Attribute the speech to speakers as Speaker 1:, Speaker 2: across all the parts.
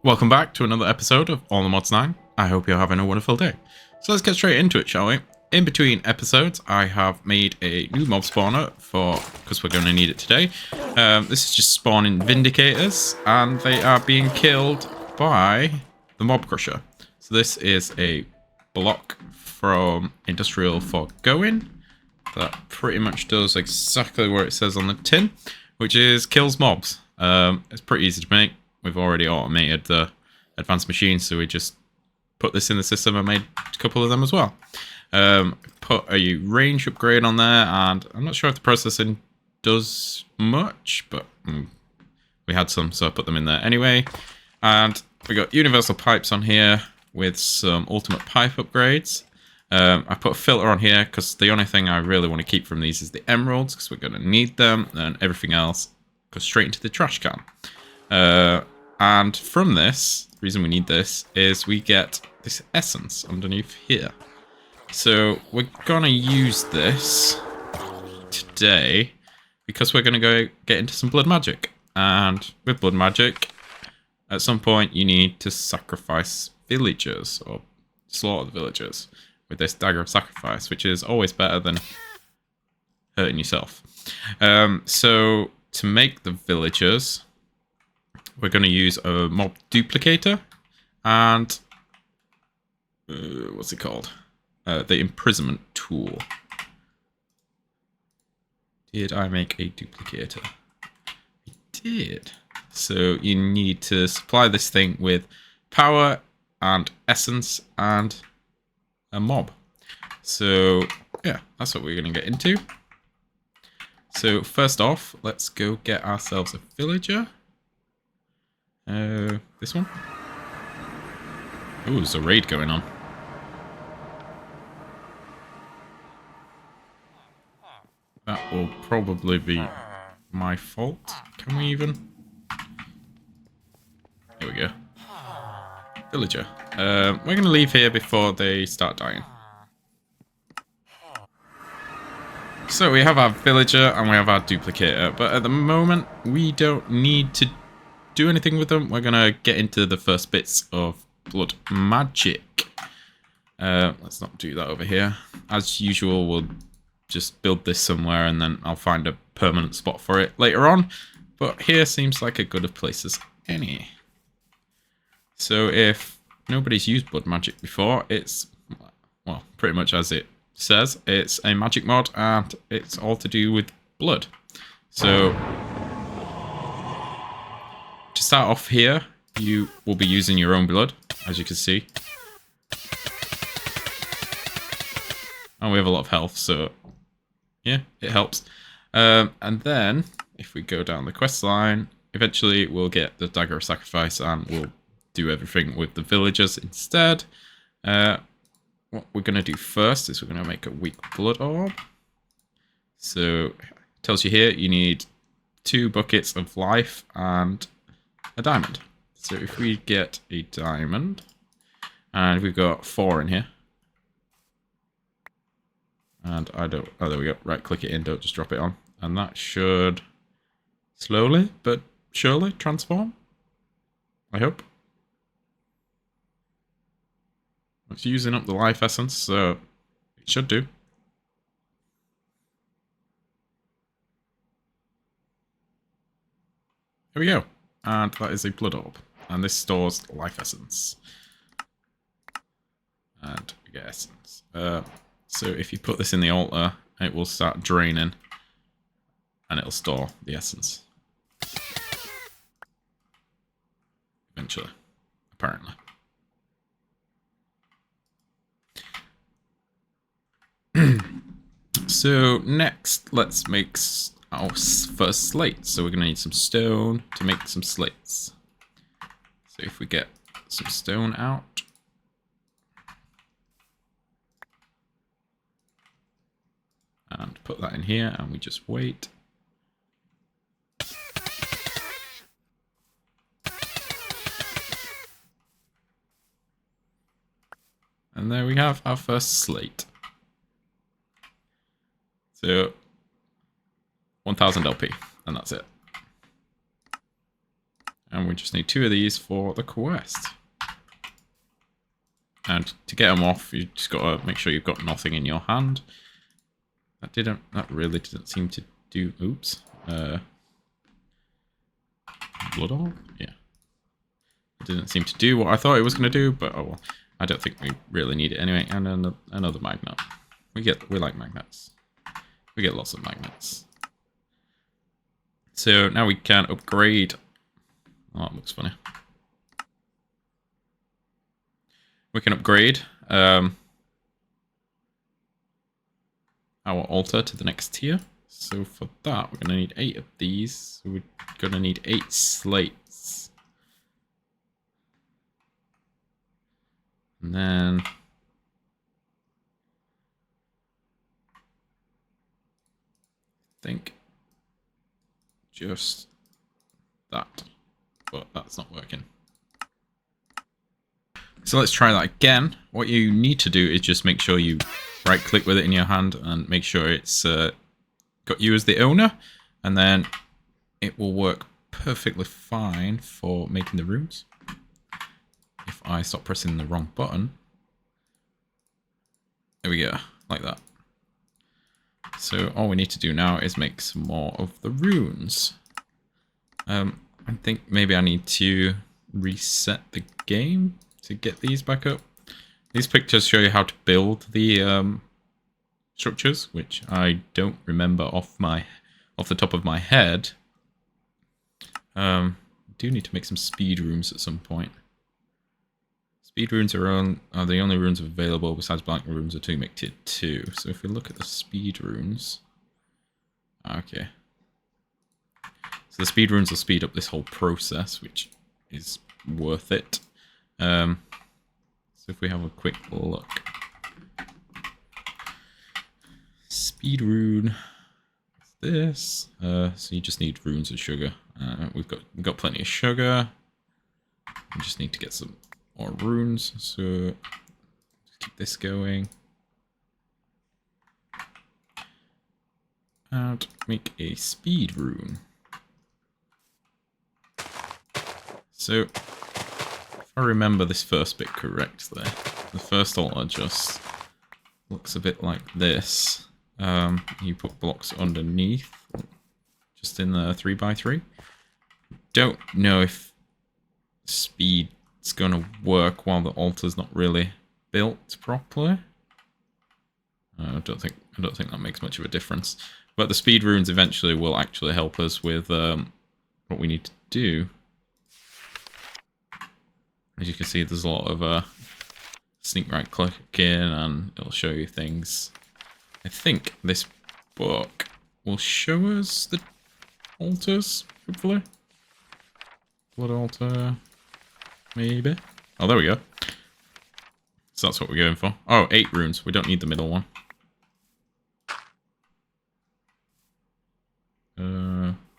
Speaker 1: Welcome back to another episode of All the Mods 9. I hope you're having a wonderful day. So let's get straight into it, shall we? In between episodes, I have made a new mob spawner because we're going to need it today. This is just spawning Vindicators, and they are being killed by the Mob Crusher. So this is a block from Industrial Foregoing that pretty much does exactly what it says on the tin, which is kills mobs. It's pretty easy to make. We've already automated the advanced machines, so we just put this in the system and made a couple of them as well. Put a range upgrade on there, and I'm not sure if the processing does much, but we had some, so I put them in there anyway. And we got universal pipes on here with some ultimate pipe upgrades. I put a filter on here because the only thing I really want to keep from these is the emeralds, because we're going to need them, and everything else goes straight into the trash can. And from this, the reason we need this is we get this essence underneath here. So we're gonna use this today because we're gonna go get into some blood magic. And with blood magic, at some point you need to sacrifice villagers or slaughter the villagers with this dagger of sacrifice, which is always better than hurting yourself. So to make the villagers, we're going to use a mob duplicator and what's it called? The imprisonment tool. Did I make a duplicator? I did. So you need to supply this thing with power and essence and a mob. So yeah, that's what we're going to get into. So first off, let's go get ourselves a villager. This one? Ooh, there's a raid going on. That will probably be my fault. Can we even? Here we go. Villager. We're going to leave here before they start dying. So we have our villager and we have our duplicator, but at the moment we don't need to do anything with them. We're gonna get into the first bits of blood magic. Let's not do that over here. As usual, we'll just build this somewhere and then I'll find a permanent spot for it later on. But here seems like a good of place as any. So if nobody's used blood magic before, it's, well, pretty much as it says, it's a magic mod and it's all to do with blood. So to start off here, you will be using your own blood, as you can see. And we have a lot of health, so yeah, it helps. And then, if we go down the quest line, eventually we'll get the Dagger of Sacrifice and we'll do everything with the villagers instead. What we're going to do first is we're going to make a weak blood orb. So, it tells you here you need 2 buckets of life and a diamond. So if we get a diamond, and we've got 4 in here, and I don't, oh there we go, right click it in, don't just drop it on, and that should slowly but surely transform, I hope. It's using up the life essence, so it should do. Here we go. And that is a blood orb. And this stores life essence. And we get essence. So if you put this in the altar, it will start draining. And it'll store the essence. Eventually. Apparently. So next, let's make our first slate. So we're going to need some stone to make some slates. So if we get some stone out. And put that in here and we just wait. And there we have our first slate. So 1000 LP, and that's it. And we just need 2 of these for the quest. And to get them off, you just gotta make sure you've got nothing in your hand. That really didn't seem to do, oops. Blood all? Yeah. It didn't seem to do what I thought it was gonna do, but oh well. I don't think we really need it anyway. And another magnet. We like magnets. We get lots of magnets. So now we can upgrade. Oh, that looks funny. We can upgrade our altar to the next tier. So for that, we're going to need 8 of these. So we're going to need 8 slates. And then I think just that. But that's not working. So let's try that again. What you need to do is just make sure you right click with it in your hand and make sure it's got you as the owner, and then it will work perfectly fine for making the rooms. If I stop pressing the wrong button, there we go, like that. So all we need to do now is make some more of the runes. I think maybe I need to reset the game to get these back up. These pictures show you how to build the structures, which I don't remember off the top of my head. I do need to make some speed runes at some point. Speed runes are the only runes available besides blank runes are to make tier 2. So if we look at the speed runes, okay. So the speed runes will speed up this whole process, which is worth it. So if we have a quick look. Speed rune. This. So you just need runes of sugar. We've got plenty of sugar. We just need to get some more runes. So just keep this going. And make a speed rune. So if I remember this first bit correctly, the first altar just looks a bit like this. You put blocks underneath, just in the 3x3. Don't know if speed's gonna work while the altar's not really built properly. I don't think that makes much of a difference. But the speed runes eventually will actually help us with what we need to do. As you can see, there's a lot of sneak right clicking, and it'll show you things. I think this book will show us the altars, hopefully. Blood altar, maybe. Oh, there we go. So that's what we're going for. Oh, 8 runes. We don't need the middle one.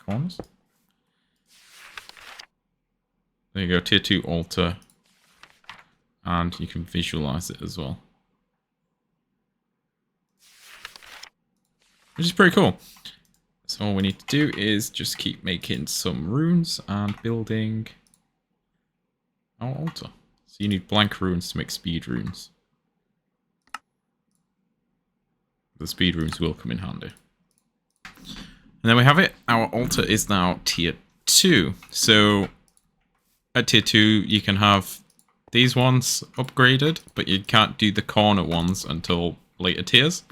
Speaker 1: Corners. There you go, tier 2 altar. And you can visualize it as well. Which is pretty cool. So all we need to do is just keep making some runes and building our altar. So you need blank runes to make speed runes. The speed runes will come in handy. And then we have it. Our altar is now tier 2. So at tier 2 you can have these ones upgraded, but you can't do the corner ones until later tiers.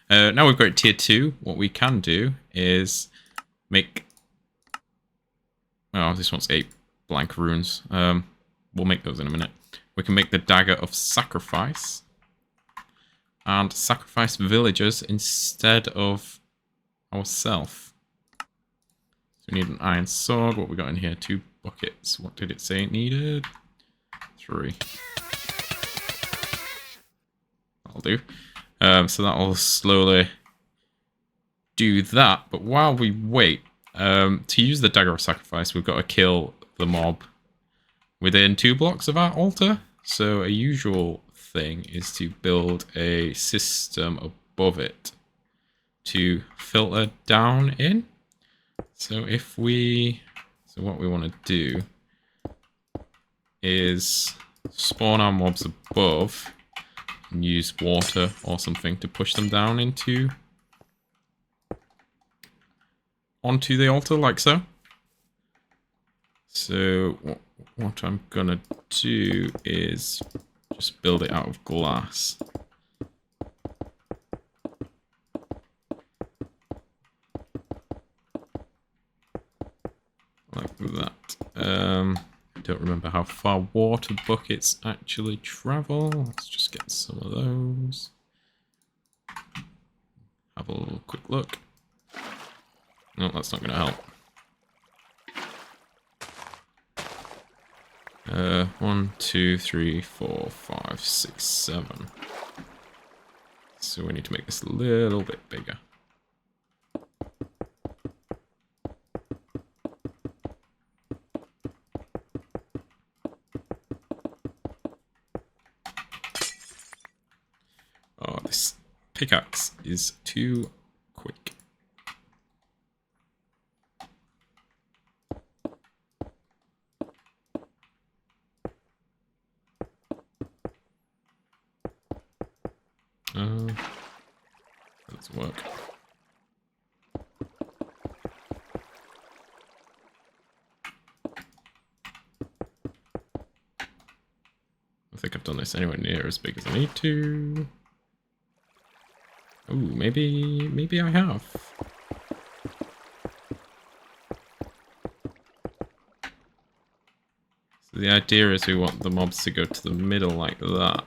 Speaker 1: Now we've got tier 2, what we can do is make... Oh, this one's 8 blank runes. We'll make those in a minute. We can make the Dagger of Sacrifice. And sacrifice villagers instead of ourselves. So we need an iron sword. What we got in here? 2 buckets. What did it say it needed? 3. That'll do. So that will slowly do that. But while we wait, to use the Dagger of Sacrifice, we've got to kill the mob within 2 blocks of our altar. So a usual thing is to build a system above it to filter down in. So if we, so what we want to do is spawn our mobs above and use water or something to push them down onto the altar like so. So what I'm gonna do is just build it out of glass. Like that. I don't remember how far water buckets actually travel. Let's just get some of those. Have a little quick look. No, that's not going to help. 1, 2, 3, 4, 5, 6, 7. So we need to make this a little bit bigger. Oh, this pickaxe is too quick. Doesn't work. I think I've done this anywhere near as big as I need to. Oh, maybe I have. So the idea is we want the mobs to go to the middle like that.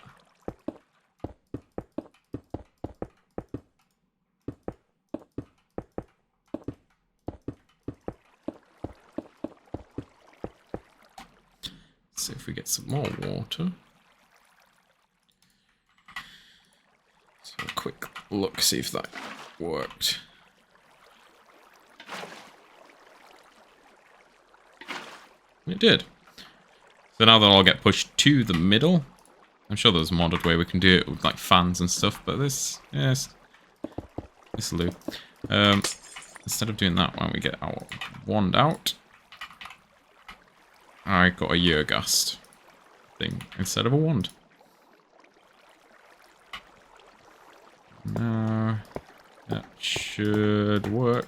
Speaker 1: See if we get some more water. So a quick look, see if that worked. It did. So now they'll all get pushed to the middle. I'm sure there's a modded way we can do it with like fans and stuff, but this, yes, this will do. Instead of doing that, why don't we get our wand out? I got a Yeargast thing instead of a wand. No, that should work.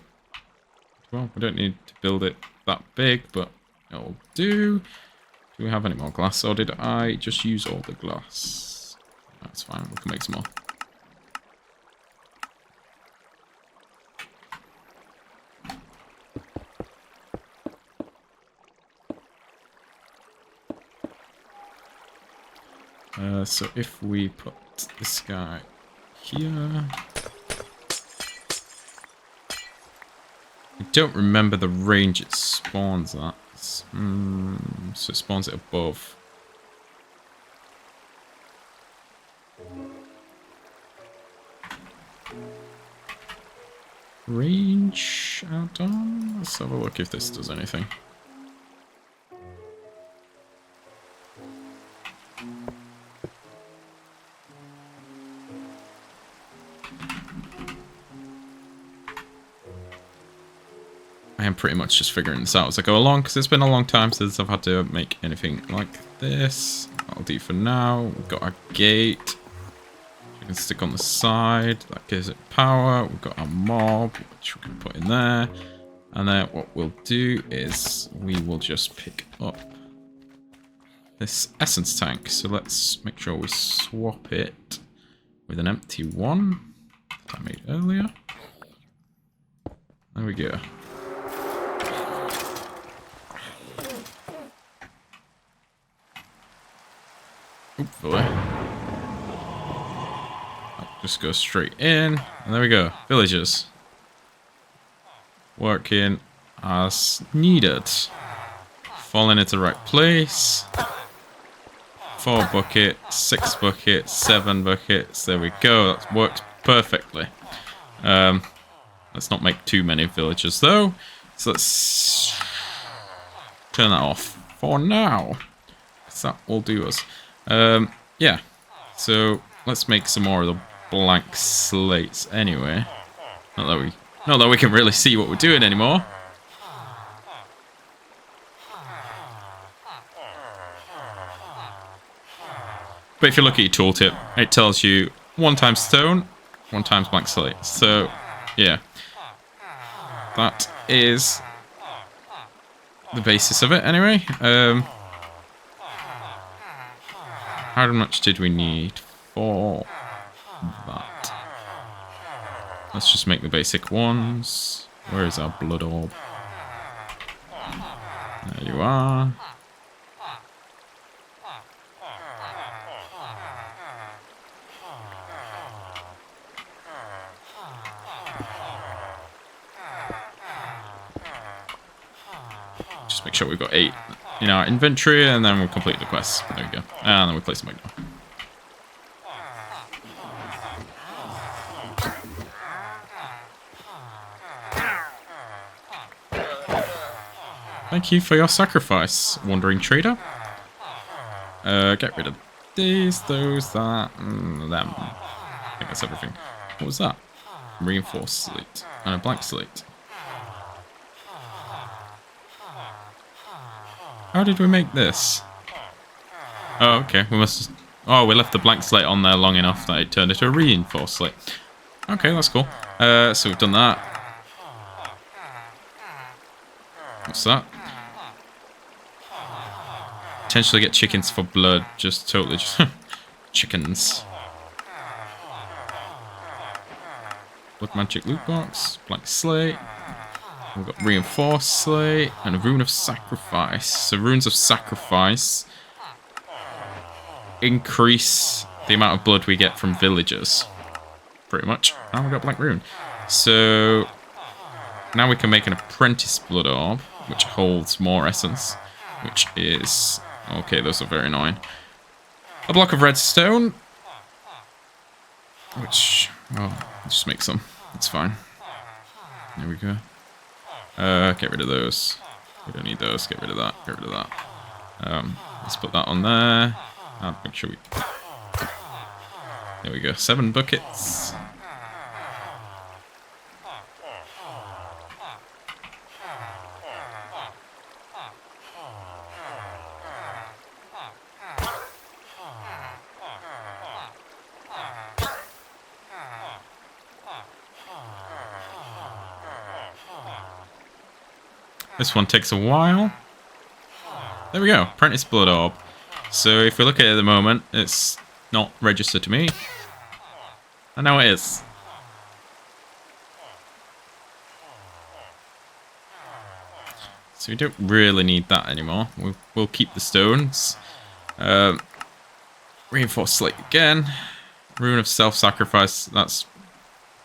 Speaker 1: Well, we don't need to build it that big, but it'll do. Do we have any more glass, or did I just use all the glass? That's fine, we can make some more. So if we put this guy here... I don't remember the range it spawns at. So it spawns it above. Range out on? Let's have a look if this does anything. I am pretty much just figuring this out as I go along, because it's been a long time since I've had to make anything like this. That'll do for now. We've got our gate. We can stick on the side. That gives it power. We've got our mob, which we can put in there. And then what we'll do is we will just pick up this essence tank. So let's make sure we swap it with an empty one that I made earlier. There we go. Hopefully. Just go straight in. And there we go. Villagers. Working as needed. Falling into the right place. 4 buckets, 6 buckets, 7 buckets. There we go. That works perfectly. Let's not make too many villagers though. So let's turn that off for now. Because that will do us. Yeah, so let's make some more of the blank slates anyway. Not that we can really see what we're doing anymore. But if you look at your tooltip, it tells you 1 times stone, 1 times blank slate. So, yeah. That is the basis of it, anyway. How much did we need for that? Let's just make the basic ones. Where is our blood orb? There you are. Just make sure we've got 8 in our inventory, and then we'll complete the quest. There we go. And then we place them again. Thank you for your sacrifice, wandering trader. Get rid of these, those, that, and them. I think that's everything. What was that? Reinforced slate and a blank slate. How did we make this? Oh, okay. We must. Oh, we left the blank slate on there long enough that it turned into a reinforced slate. Okay, that's cool. So we've done that. What's that? Potentially get chickens for blood. Just totally just chickens. Blood magic loot box. Blank slate. We've got reinforced slate and a rune of sacrifice. So runes of sacrifice increase the amount of blood we get from villagers. Pretty much. And we've got black rune. So now we can make an apprentice blood orb, which holds more essence. Which is... Okay, those are very annoying. A block of redstone. Which... Oh, just make some. It's fine. There we go. Get rid of those. We don't need those. Get rid of that. Get rid of that. Let's put that on there. And make sure we... There we go. 7 buckets. This one takes a while. There we go, Apprentice Blood Orb. So if we look at it at the moment, it's not registered to me. And now it is. So we don't really need that anymore. We'll keep the stones. Reinforced slate again. Rune of self-sacrifice. That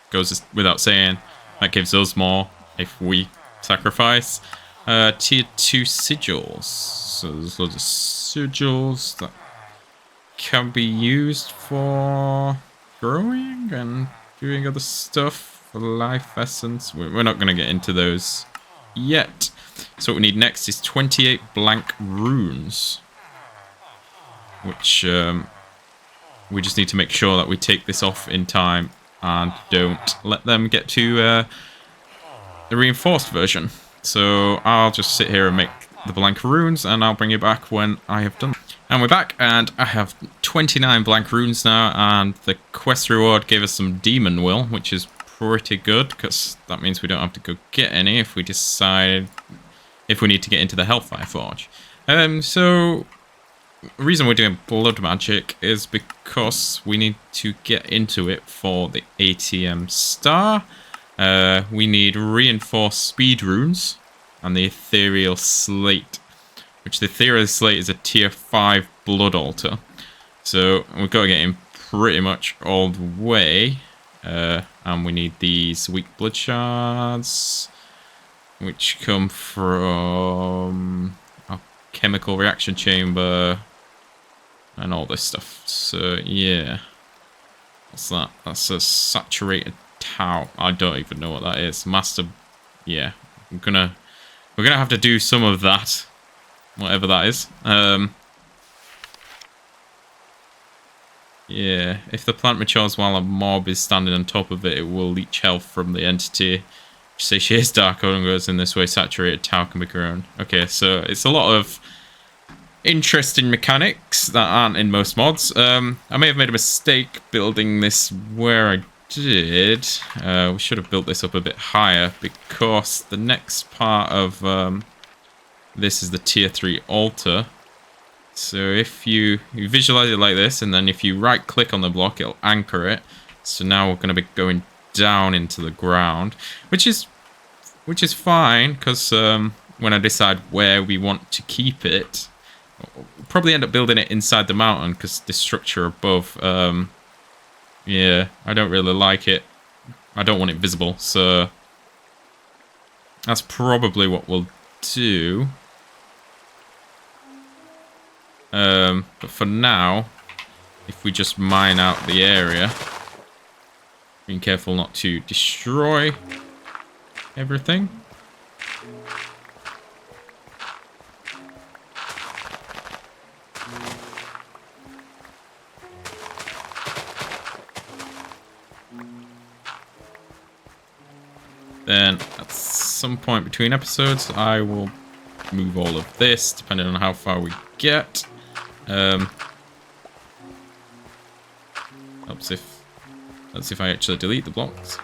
Speaker 1: goes without saying. That gives us more if we sacrifice. Tier 2 sigils. So there's loads of sigils that can be used for growing and doing other stuff for life essence. We're not going to get into those yet. So what we need next is 28 blank runes. Which we just need to make sure that we take this off in time and don't let them get to the reinforced version. So I'll just sit here and make the blank runes, and I'll bring you back when I have done. And we're back, and I have 29 blank runes now, and the quest reward gave us some demon will, which is pretty good, because that means we don't have to go get any if we decide if we need to get into the Hellfire Forge. So the reason we're doing blood magic is because we need to get into it for the ATM star. We need reinforced speed runes and the ethereal slate, which the ethereal slate is a tier 5 blood altar. So we've got to get in pretty much all the way. And we need these weak blood shards, which come from a chemical reaction chamber and all this stuff. So yeah, what's that? That's a saturated tau. I don't even know what that is. Master. Yeah, we're gonna have to do some of that, whatever that is. Yeah, Yeah, if the plant matures while a mob is standing on top of it, it will leech health from the entity. Satiates dark goes in this way, saturated tau can be grown. Okay, so it's a lot of interesting mechanics that aren't in most mods. I may have made a mistake building this where I did. We should have built this up a bit higher because the next part of this is the tier 3 altar. So if you visualize it like this, and then if you right click on the block, it'll anchor it. So now we're going to be going down into the ground, which is fine, because when I decide where we want to keep it, we'll probably end up building it inside the mountain, because this structure above, yeah, I don't really like it. I don't want it visible, so that's probably what we'll do. But for now, if we just mine out the area, being careful not to destroy everything. Then at some point between episodes, I will move all of this, depending on how far we get. Let's see if I actually delete the blocks.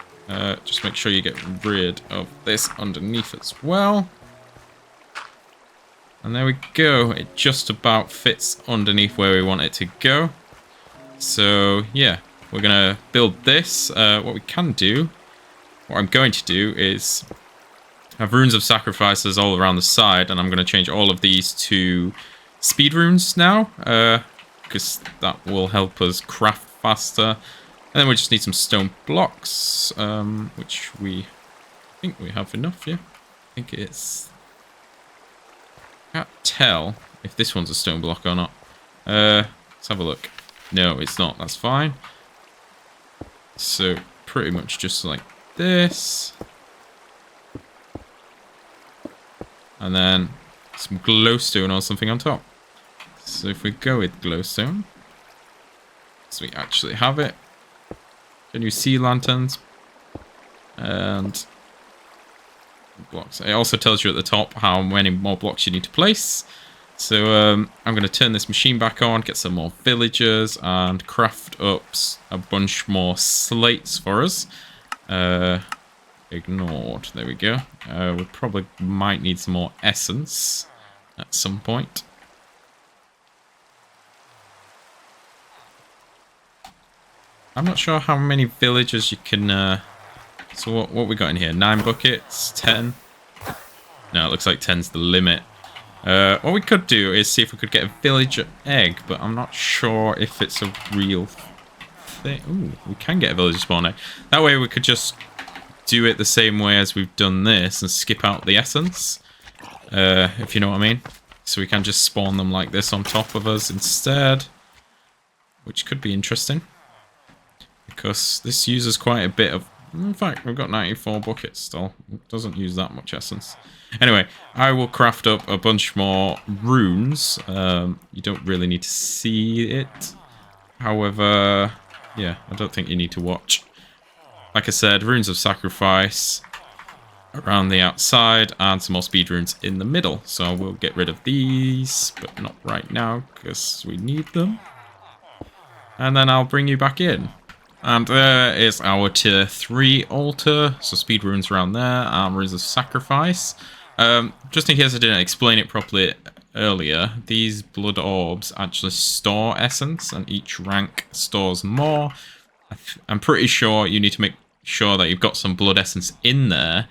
Speaker 1: Just make sure you get rid of this underneath as well. And there we go. It just about fits underneath where we want it to go. So yeah, we're gonna build this. What we can do, what I'm going to do is have runes of sacrifices all around the side, and I'm going to change all of these to speed runes now, because that will help us craft faster. And then we just need some stone blocks, which I think we have enough, yeah? I think it's... I can't tell if this one's a stone block or not. Let's have a look. No, it's not. That's fine. So, pretty much just like this. And then some glowstone or something on top. So if we go with glowstone, so we actually have it. Can you see lanterns? And blocks. It also tells you at the top how many more blocks you need to place. So I'm going to turn this machine back on, get some more villagers, and craft up a bunch more slates for us. Ignored. There we go. We probably might need some more essence at some point. I'm not sure how many villagers you can... So what we got in here? 9 buckets? 10? No, it looks like 10's the limit. What we could do is see if we could get a villager egg, but I'm not sure if it's a real thing. Ooh, we can get a villager spawn egg. That way we could just do it the same way as we've done this and skip out the essence, if you know what I mean. So we can just spawn them like this on top of us instead, which could be interesting, because this uses quite a bit of... In fact, we've got 94 buckets still. It doesn't use that much essence. Anyway, I will craft up a bunch more runes. You don't really need to see it. However, yeah, I don't think you need to watch. Like I said, runes of sacrifice around the outside, and some more speed runes in the middle. So we'll get rid of these, but not right now, because we need them. And then I'll bring you back in. And there is our tier 3 altar. So speed runes around there, and runes of sacrifice. Just in case I didn't explain it properly earlier, these blood orbs actually store essence, and each rank stores more. I'm pretty sure you need to make sure that you've got some blood essence in there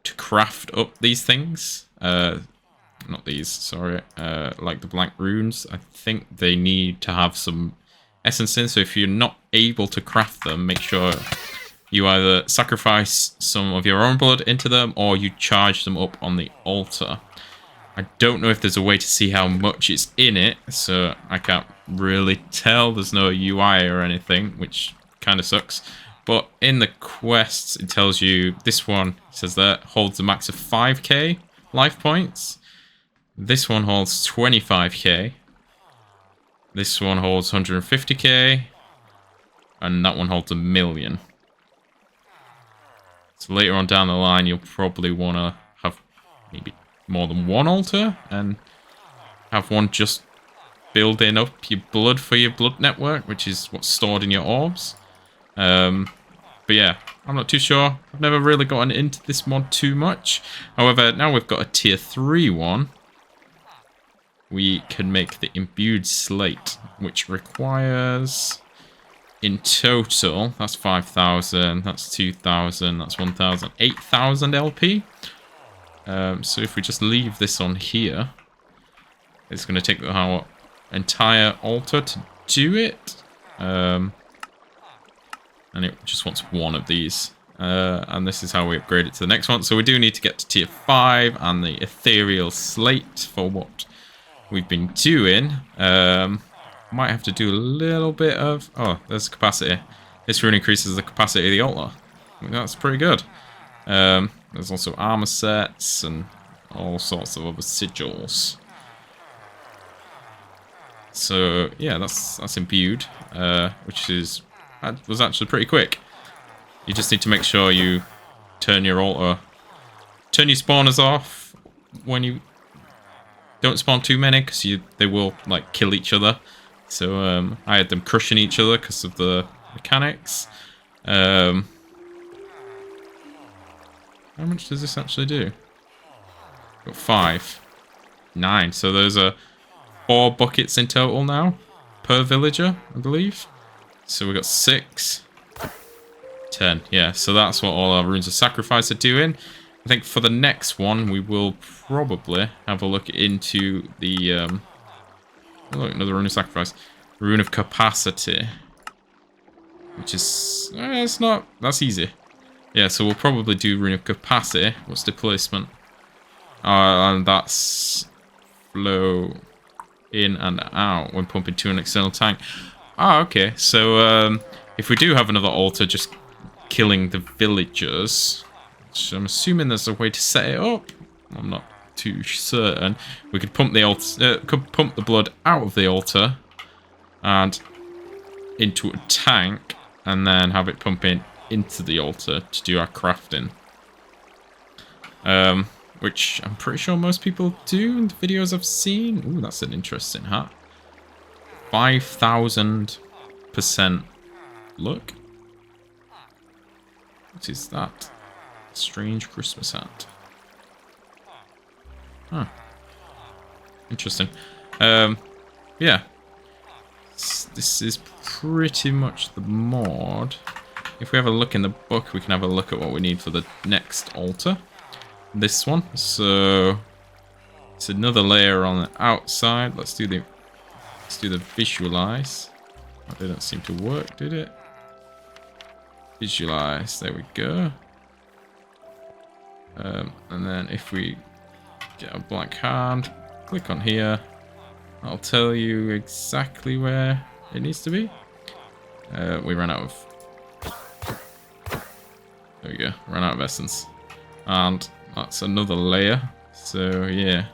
Speaker 1: to craft up these things. Not these, sorry. Like the blank runes. I think they need to have some essence in, so if you're not able to craft them, make sure you either sacrifice some of your own blood into them, or you charge them up on the altar. I don't know if there's a way to see how much is in it, so I can't really tell. There's no UI or anything, which kind of sucks. But in the quests, it tells you, this one says that holds a max of 5k life points. This one holds 25k. This one holds 150k. and that one holds 1 million. So later on down the line, you'll probably want to have maybe more than one altar and have one just building up your blood for your blood network, which is what's stored in your orbs. But yeah, I'm not too sure. I've never really gotten into this mod too much. However, now we've got a tier 3 one. We can make the imbued slate, which requires, in total, that's 5,000, that's 2,000, that's 1,000, 8,000 LP. So if we just leave this on here, it's going to take our entire altar to do it. And it just wants one of these. And this is how we upgrade it to the next one. So we do need to get to tier 5 and the ethereal slate for what we've been doing. Might have to do a little bit of... Oh, there's capacity. This rune increases the capacity of the altar. I mean, that's pretty good. There's also armor sets and all sorts of other sigils. So yeah, that's imbued, which was actually pretty quick. You just need to make sure you turn your spawners off when you don't spawn too many, because they will like kill each other. So I had them crushing each other because of the mechanics. How much does this actually do? Got 5, 9. So those are 4 buckets in total now per villager, I believe. So we got 6, 10. Yeah, so that's what all our runes of sacrifice are doing. I think for the next one, we will probably have a look into the... oh, look, another rune of sacrifice. Rune of capacity. Which is... it's not... That's easy. Yeah, so we'll probably do rune of capacity. What's the placement? And that's flow in and out when pumping to an external tank. Ah, okay. So if we do have another altar just killing the villagers, which I'm assuming there's a way to set it up. I'm not too certain. We could pump the blood out of the altar and into a tank, and then have it pump into the altar to do our crafting. Which I'm pretty sure most people do in the videos I've seen. Ooh, that's an interesting hat. 5,000% look. What is that? Strange Christmas hat. Huh. Interesting. Yeah. This is pretty much the mod. If we have a look in the book, we can have a look at what we need for the next altar. This one. So it's another layer on the outside. Let's do the visualize. That didn't seem to work, did it? Visualize. There we go. And then if we get a blank hand, click on here. I'll tell you exactly where it needs to be. We ran out of... There we go. Ran out of essence. And that's another layer. So, yeah.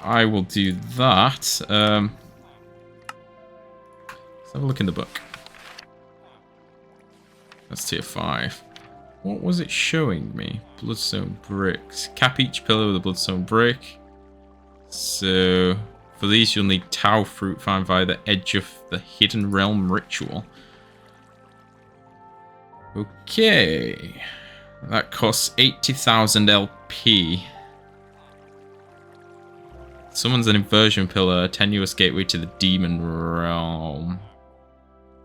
Speaker 1: I will do that. Let's have a look in the book. That's tier 5. What was it showing me? Bloodstone bricks. Cap each pillar with a bloodstone brick. So, for these you'll need Tau fruit found via the edge of the Hidden Realm ritual. Okay. That costs 80,000 LP. Summons an inversion pillar, a tenuous gateway to the demon realm.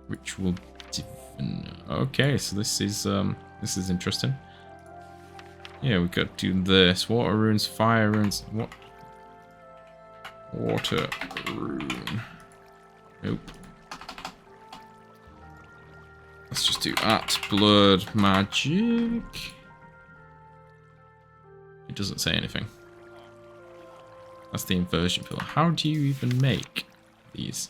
Speaker 1: Ritual divine. Okay, so this is interesting. Yeah, we got to do this. Water runes, fire runes. What? Water rune. Nope. Let's just do that. Blood magic. It doesn't say anything. That's the inversion pillar. How do you even make these?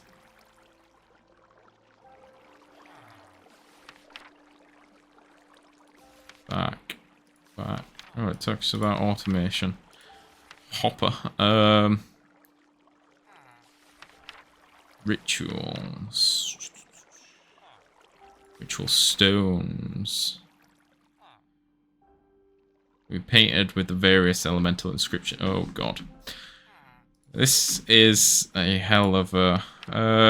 Speaker 1: Back. Oh, it talks about automation. Hopper. Rituals. Ritual stones. We painted with the various elemental inscription. Oh god. This is a hell of a...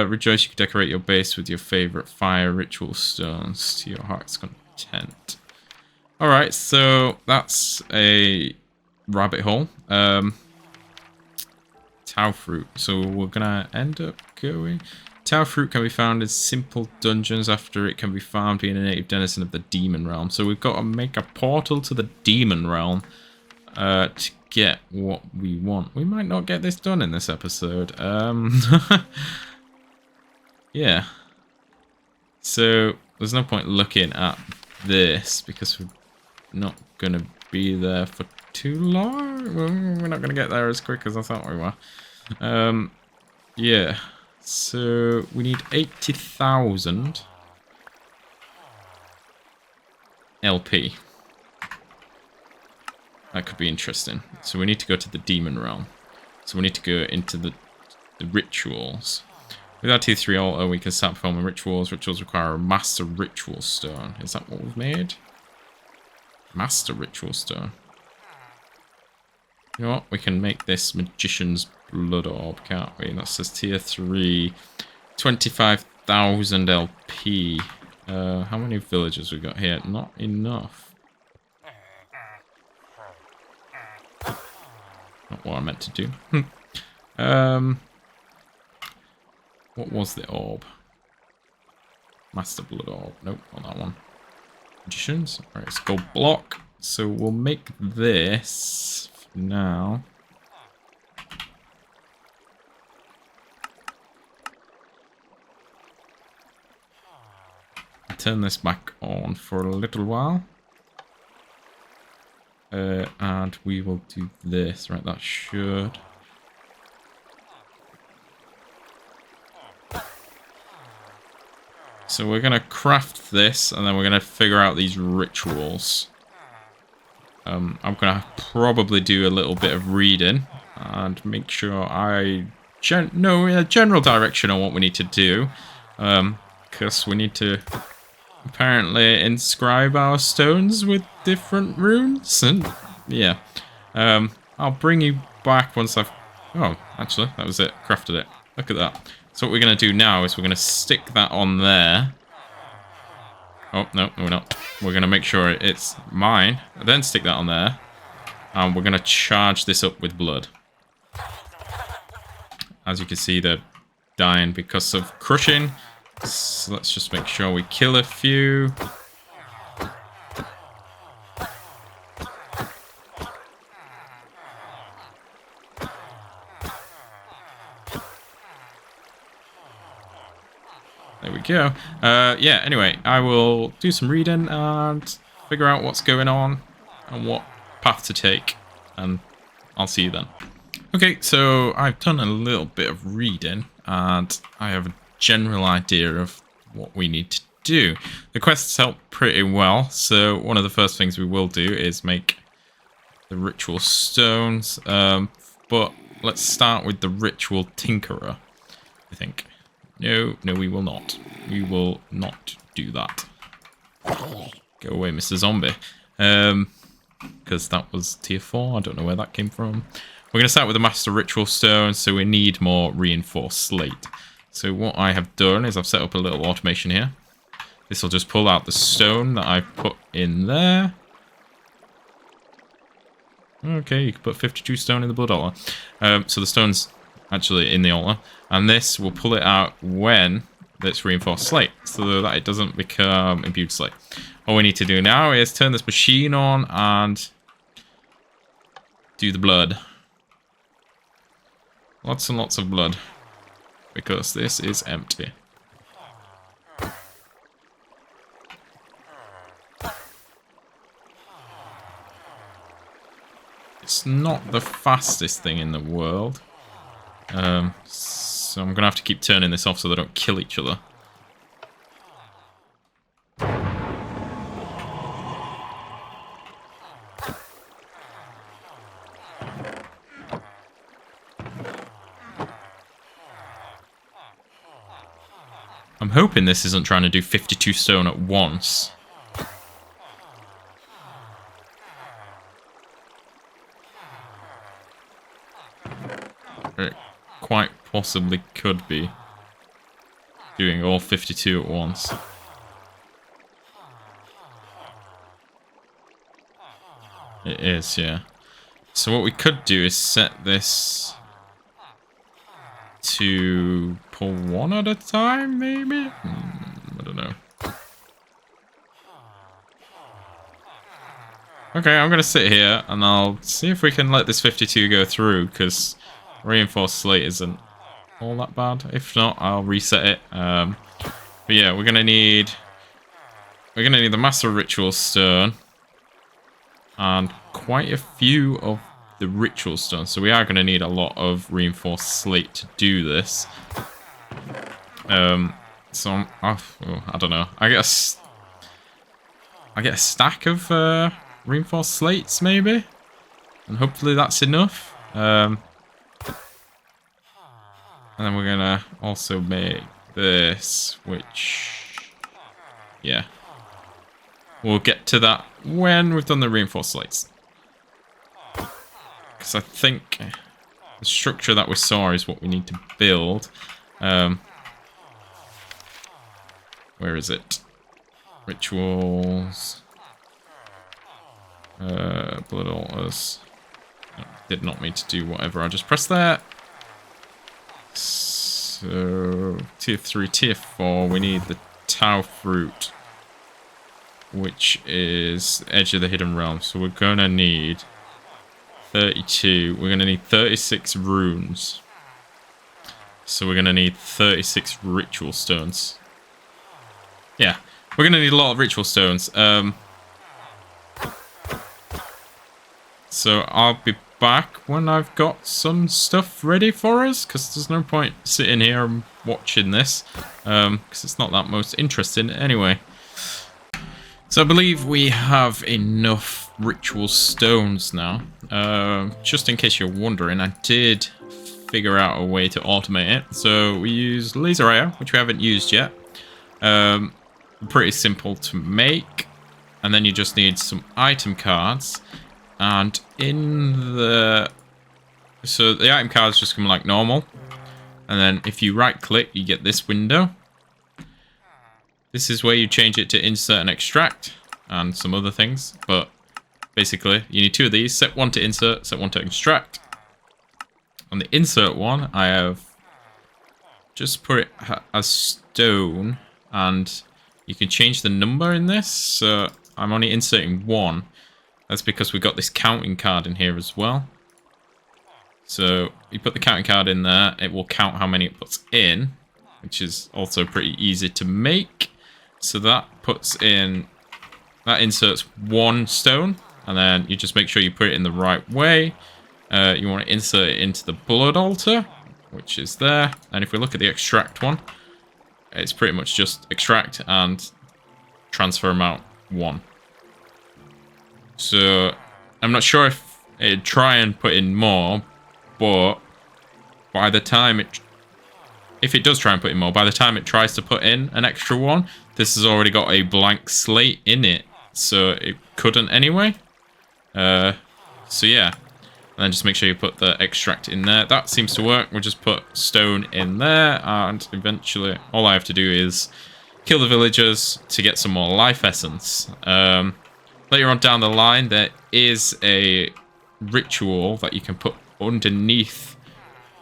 Speaker 1: rejoice, you can decorate your base with your favorite fire ritual stones to your heart's content. Alright, so that's a rabbit hole. Tau fruit. So we're gonna end up going... Tau fruit can be found in simple dungeons after it can be found being a native denizen of the demon realm. So we've got to make a portal to the demon realm to get what we want. We might not get this done in this episode. Yeah. So there's no point looking at this because we're not going to be there for too long. We're not going to get there as quick as I thought we were. Yeah. So we need 80,000 LP. That could be interesting. So we need to go to the demon realm. So we need to go into the rituals. With our T3 altar, we can start performing rituals. Rituals require a master ritual stone. Is that what we've made? Master ritual stone. You know what? We can make this magician's blood orb, can't we? That says tier 3, 25,000 LP. How many villagers we got here? Not enough. Not what I meant to do. What was the orb? Master blood orb. Nope, not that one. Magicians. Alright, let's go block. So we'll make this for now. Turn this back on for a little while. And we will do this. Right, that should... So we're going to craft this, and then we're going to figure out these rituals. I'm going to probably do a little bit of reading, and make sure I know a general direction on what we need to do. Because we need to... apparently inscribe our stones with different runes, and yeah. I'll bring you back once I've... Oh, actually, that was it. Crafted it. Look at that. So what we're going to do now is we're going to stick that on there. Oh, no, we're not. We're going to make sure it's mine, then stick that on there. And we're going to charge this up with blood. As you can see, they're dying because of crushing. So let's just make sure we kill a few. There we go. Yeah, anyway, I will do some reading and figure out what's going on and what path to take. And I'll see you then. Okay, so I've done a little bit of reading and I have a general idea of what we need to do. The quests help pretty well, so one of the first things we will do is make the ritual stones, but let's start with the ritual tinkerer, I think. No, we will not. We will not do that. Go away, Mr. Zombie. Because that was tier 4, I don't know where that came from. We're going to start with the master ritual stone, so we need more reinforced slate. So what I have done is I've set up a little automation here. This will just pull out the stone that I've put in there. Okay, you can put 52 stone in the blood altar. So the stone's actually in the altar. And this will pull it out when it's reinforced slate, so that it doesn't become imbued slate. All we need to do now is turn this machine on and do the blood. Lots and lots of blood. Because this is empty. It's not the fastest thing in the world. So I'm going to have to keep turning this off so they don't kill each other. I'm hoping this isn't trying to do 52 stone at once. It quite possibly could be doing all 52 at once. It is, yeah. So what we could do is set this to pull one at a time, maybe? I don't know. Okay, I'm going to sit here and I'll see if we can let this 52 go through, because reinforced slate isn't all that bad. If not, I'll reset it. But yeah, we're going to need the Master Ritual Stone and quite a few of the Ritual Stones. So we are going to need a lot of reinforced slate to do this. So I don't know. I get a stack of reinforced slates maybe, and hopefully that's enough. And then we're gonna also make this, which, yeah, we'll get to that when we've done the reinforced slates. Because I think the structure that we saw is what we need to build. Where is it? Rituals. Blood altars. No, did not mean to do whatever. I just pressed that. So, tier 3, tier 4, we need the Tau fruit, which is the edge of the hidden realm. So we're gonna need 32. We're gonna need 36 runes. So we're gonna need 36 ritual stones. Yeah, we're gonna need a lot of ritual stones. So I'll be back when I've got some stuff ready for us, because there's no point sitting here and watching this, because it's not that most interesting anyway. So I believe we have enough ritual stones now. Just in case you're wondering, I did figure out a way to automate it. So we use laser area, which we haven't used yet. Pretty simple to make, and then you just need some item cards, and so the item cards just come like normal, and then if you right click you get this window. This is where you change it to insert and extract and some other things, but basically you need two of these. Set one to insert, set one to extract. On the insert one I have just put it as stone, and you can change the number in this, so I'm only inserting one. That's because we got this counting card in here as well. So you put the counting card in there, it will count how many it puts in, which is also pretty easy to make. So that inserts one stone, and then you just make sure you put it in the right way. You want to insert it into the blood altar, which is there. And if we look at the extract one, it's pretty much just extract and transfer amount 1. So I'm not sure if it'd try and put in more, but by the time if it does try and put in more, by the time it tries to put in an extra one, this has already got a blank slate in it, so it couldn't anyway. So yeah, and then just make sure you put the extract in there. That seems to work. We'll just put stone in there, and eventually all I have to do is kill the villagers to get some more life essence. Later on down the line, there is a ritual that you can put underneath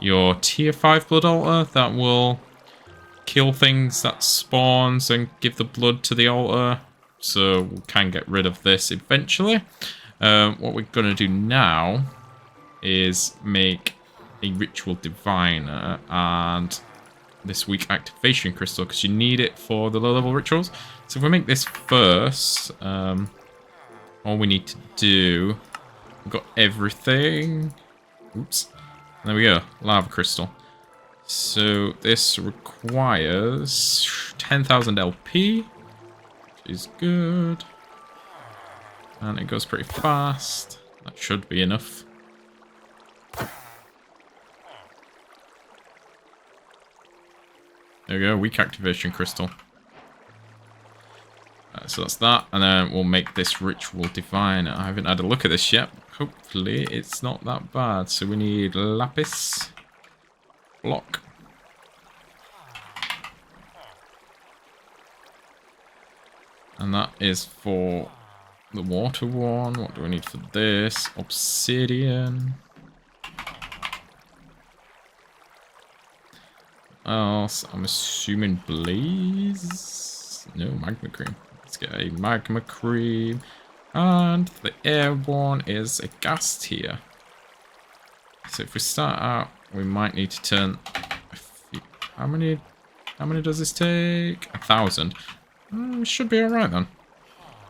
Speaker 1: your tier 5 blood altar that will kill things that spawns and give the blood to the altar. So we can get rid of this eventually. What we're going to do now is make a ritual diviner and this weak activation crystal, because you need it for the low level rituals. So if we make this first, all we need to do, we've got everything. Oops. There we go, lava crystal. So this requires 10,000 LP, which is good. And it goes pretty fast. That should be enough. There we go, weak activation crystal. So that's that, and then we'll make this ritual divine. I haven't had a look at this yet. Hopefully it's not that bad. So we need lapis block. And that is for the water one. What do we need for this? Obsidian. Else, I'm assuming blaze. No, magma cream. Let's get a magma cream. And the airborne is a gas tier. So if we start out, we might need to turn a few. How many does this take? 1,000. Should be alright then.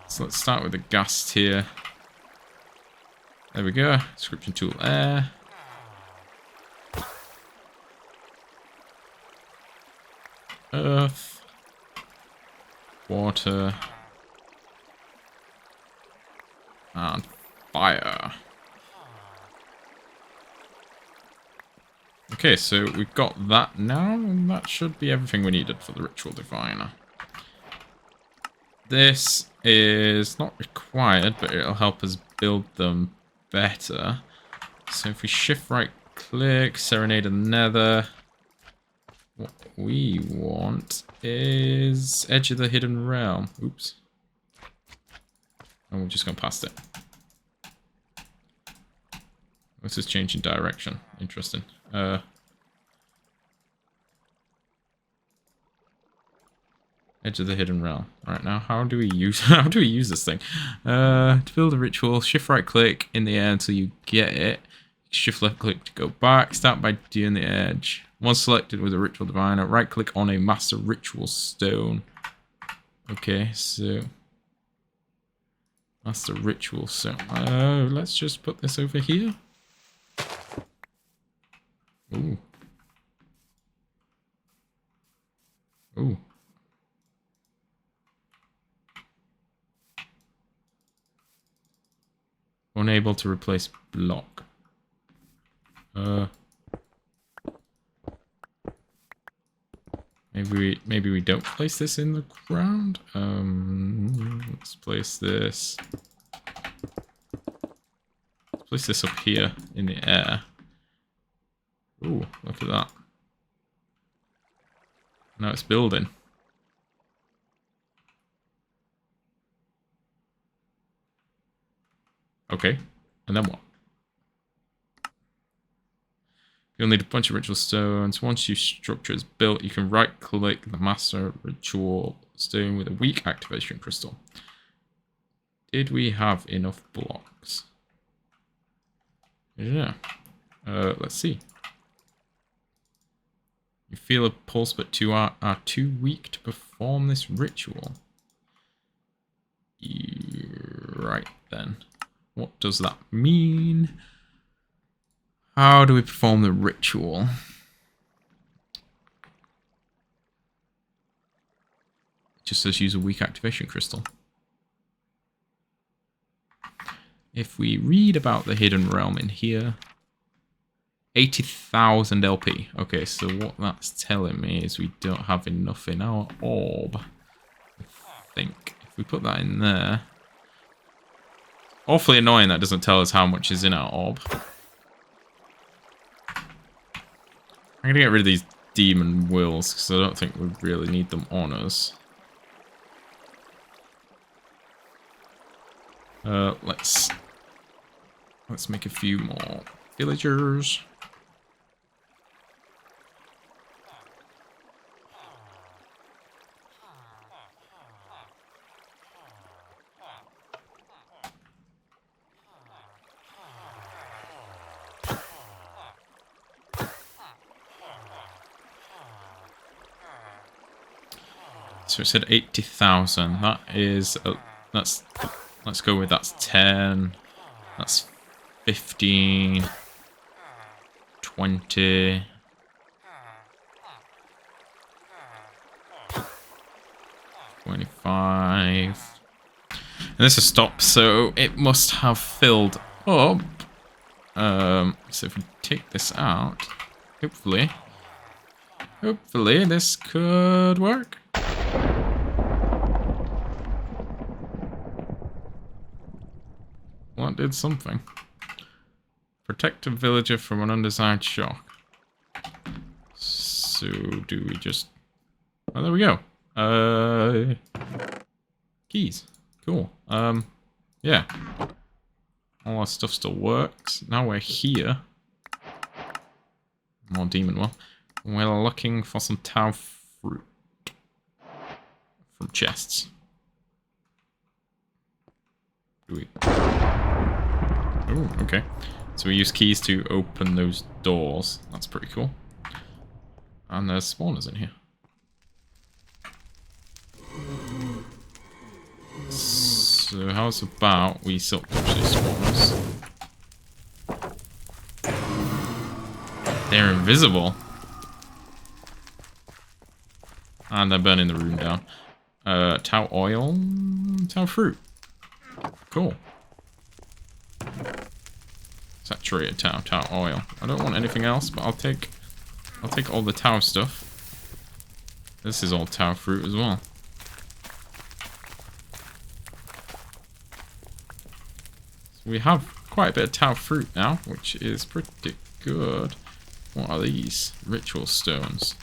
Speaker 1: So let's start with the gas tier. There we go. Description tool air. Earth. Water. And fire. Okay, so we've got that now, and that should be everything we needed for the ritual diviner. This is not required, but it'll help us build them better. So if we shift right click, Serenade the Nether, what we want is Edge of the Hidden Realm. Oops. And we're just going past it. This is changing direction. Interesting. Edge of the Hidden Realm. Right now, how do we use this thing? To build a ritual, shift right click in the air until you get it. Shift left click to go back. Start by doing the edge. Once selected with a ritual diviner, right click on a master ritual stone. Okay, so master ritual stone. Let's just put this over here. Ooh. Ooh. Unable to replace block. Maybe we don't place this in the ground. Let's place this. Let's place this up here in the air. Ooh, look at that. Now it's building. Okay, and then what? You'll need a bunch of ritual stones. Once your structure is built, you can right-click the master ritual stone with a weak activation crystal. Did we have enough blocks? Yeah. Let's see. You feel a pulse, but two are too weak to perform this ritual. Right then. What does that mean? How do we perform the ritual? It just says use a weak activation crystal. If we read about the hidden realm in here, 80,000 LP. Okay, so what that's telling me is we don't have enough in our orb. I think if we put that in there, awfully annoying that doesn't tell us how much is in our orb. I'm gonna get rid of these demon wills because I don't think we really need them on us. Let's make a few more villagers. So it said 80,000. That is let's go with that's 10. That's 15. 20. 25. And this is stop, so it must have filled up. So if we take this out, hopefully Hopefully this could work. Well, it did something. Protect a villager from an undesired shock. So do we just... Oh, there we go. Keys. Cool. Yeah. All our stuff still works. Now we're here. More demon well. We're looking for some tau fruit. From chests. Do we... Oh, okay. So we use keys to open those doors. That's pretty cool. And there's spawners in here. So how's about we silk touch these spawners? They're invisible. And they're burning the room down. Tau oil, tau fruit. Cool. Saturated tau oil. I don't want anything else, but I'll take all the tau stuff. This is all tau fruit as well. So we have quite a bit of tau fruit now, which is pretty good. What are these? Ritual stones.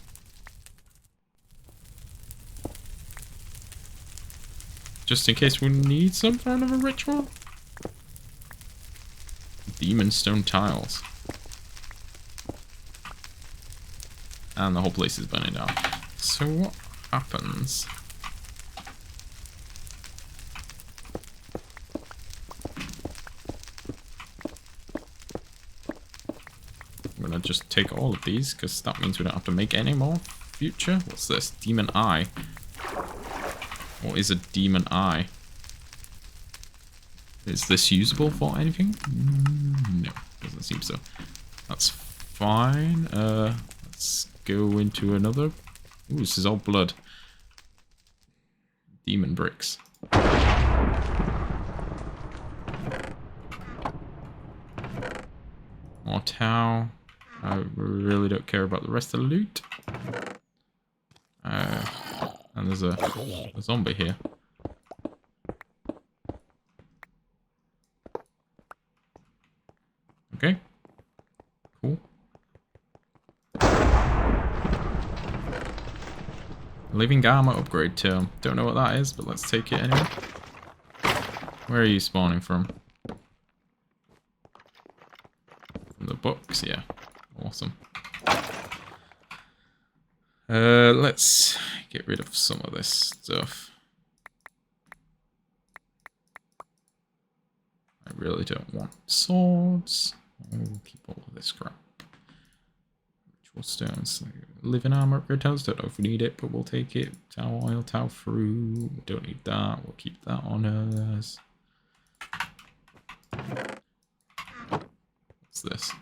Speaker 1: Just in case we need some kind of a ritual. Demon stone tiles. And the whole place is burning down. So what happens? I'm gonna just take all of these, because that means we don't have to make any more future. What's this? Demon eye. What is a demon eye? Is this usable for anything? No, doesn't seem so. That's fine. Let's go into another. Ooh, this is all blood. Demon bricks. More tau. I really don't care about the rest of the loot. And there's a zombie here. Okay. Cool. Living armor upgrade term. Don't know what that is, but let's take it anyway. Where are you spawning from? From the books, yeah. Awesome. Let's get rid of some of this stuff. I really don't want swords. I'll keep all of this crap. Ritual stones. Living armor upgrade tiles. Don't know if we need it, but we'll take it. Tau oil, tau fruit. We don't need that. We'll keep that on us. What's this?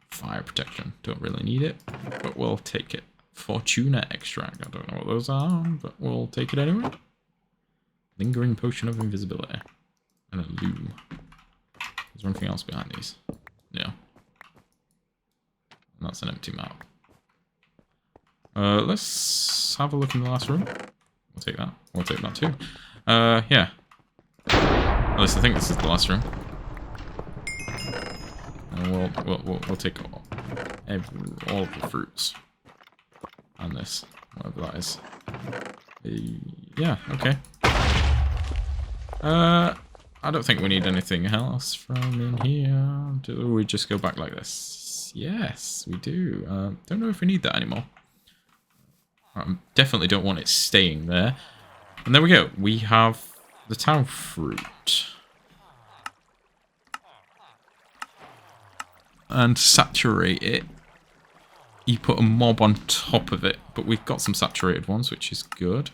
Speaker 1: Fire protection. Don't really need it, but we'll take it. Fortuna extract. I don't know what those are, but we'll take it anyway. Lingering potion of invisibility. And a loom. Is there anything else behind these? No. And that's an empty map. Let's have a look in the last room. We'll take that. We'll take that too. Yeah. At least I think this is the last room. And we'll take all of the fruits. And this. Whatever that is. Yeah, okay. I don't think we need anything else from in here. Do we just go back like this? Yes, we do. Don't know if we need that anymore. Definitely don't want it staying there. And there we go. We have the tau fruit. And saturate it. You put a mob on top of it, but we've got some saturated ones, which is good.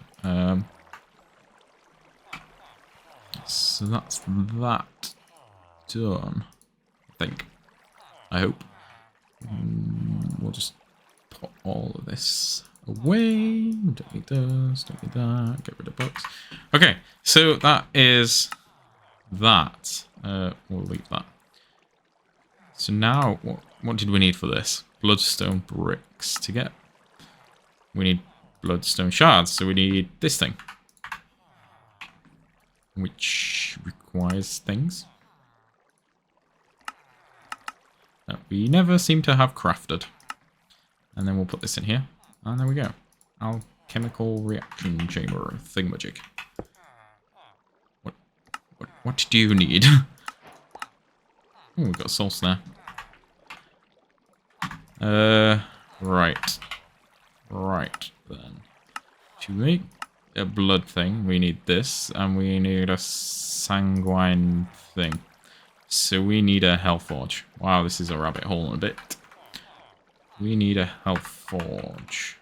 Speaker 1: So that's that done, I think. I hope. We'll just put all of this away. Don't need this, don't need that. Get rid of books. Okay, so that is that. We'll leave that. So now what what did we need for this? Bloodstone bricks to get. We need bloodstone shards, so we need this thing. Which requires things that we never seem to have crafted. And then we'll put this in here. And there we go. Alchemical reaction chamber thingamajig. What do you need? Oh, we've got a soul snare. Right. Right, then. To make a blood thing, we need this, and we need a sanguine thing. So we need a health forge. Wow, this is a rabbit hole in a bit. We need a health forge.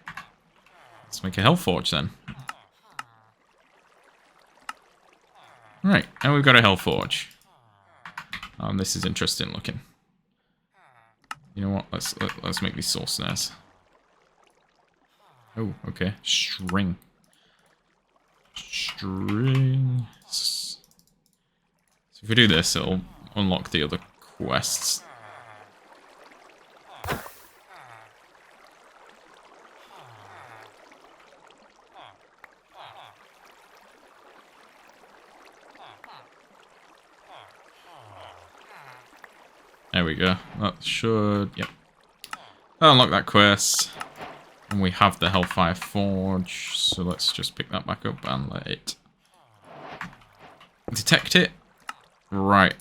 Speaker 1: Let's make a health forge then. Right, and we've got a health forge. This is interesting looking. You know what? Let's make these soul snares. Oh, okay. String. String. So if we do this, it'll unlock the other quests. There we go. That should, yep. That'll unlock that quest. And we have the Hellfire Forge, so let's just pick that back up and let it detect it. Right.